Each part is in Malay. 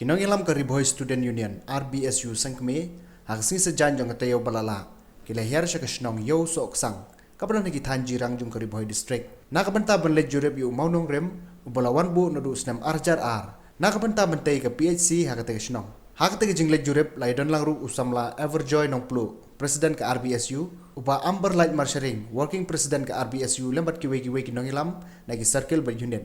Kinongilam ka Riboy Student Union RBSU sangkme hagsing sejan jong tayo balala kilahir siya kasnong Iewsohksang kapalan nagi tanjirang jong ka Riboy district nakabanta banlet jurep yu Nongrim ubalawan bu nadu snam arjar nakabanta bantay ka PHC hakate kasnong hakate jinglet jurep laidon lang ru usamla Everjoy nong plu president ka RBSU uba Amber Light Marsharing working president ka RBSU lembat kiwe kinongilam nagi circle by unit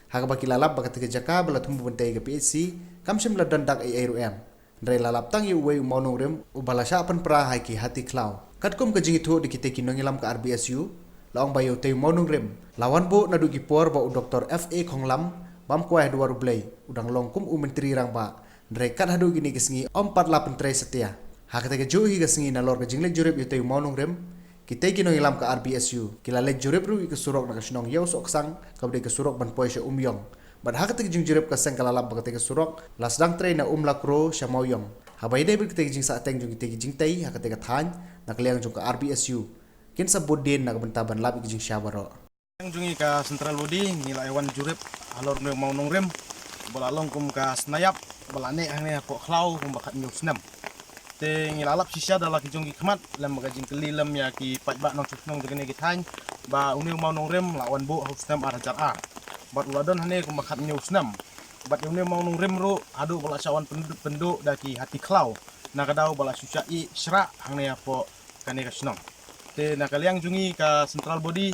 Hagaba kilalap bagat ke jaka bala tumbu bentai ke PHC kamsim la dandak ARM ndre lalap tang yu wei Nongrim ubala sha Pynpra hai ki Hati Khlaw katkum ke jingi thu dikite kinongilam ke RBSU laong bayu te Nongrim lawan bo nadu gi por ba Dr. FA Khonglam bam kwai duaru blai udang longkum menteri rang ba ndre kat hadu gini kesngi om 48 tre setia hakate ke juhi kesngi na lor ke jingle jurep yu te Nongrim kita kino ilam ke RBSU kila le jurep ru ke surok na kasnong Iewsohksang kabde ke surok ban poi sha umyong bad hakate ke jing jurep ka seng kala lab bakate ke surok lasdang tre na lakro sha mauyong habai dai bir ke jing sa teng jung ke jing tai hakate ke than na kliang jung ke RBSU kin sa bodin na benta ban lab ke jing syabaro yang jungi ka central body ngila ewan jurep alor ne mau Nongrim bola longkum ka snayap bola ne hang ko Khlaw kum bakat nyuk snam te ngilalap sisya dalam kijong kikmat lam magajing kelilam ya ki pajbak nong susnong dengan githan ba uni mau Nongrim lawan bu husnam arajar bat uladon hane kumakat nyusnam bat uni mau Nongrim ru adu bala sawan penduduk daki Hati Khlaw nakadau bala susai syra hang ne apo kane kasnong te nakaliang jungi ka central body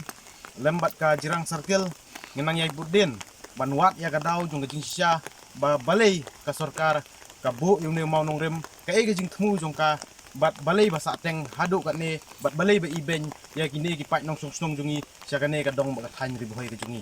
lembat ka jirang circle ngenang yai budin banwat ya kadau jung gajing sisya ba balai ka sarkar kabu yung mau Nongrim kaya gajing temu jongka bat balai basa teng hadu kat ne bat balai ba iben ya kini ki pat nong sung jungi siya kane kadong bagat han ribuhay ka jungi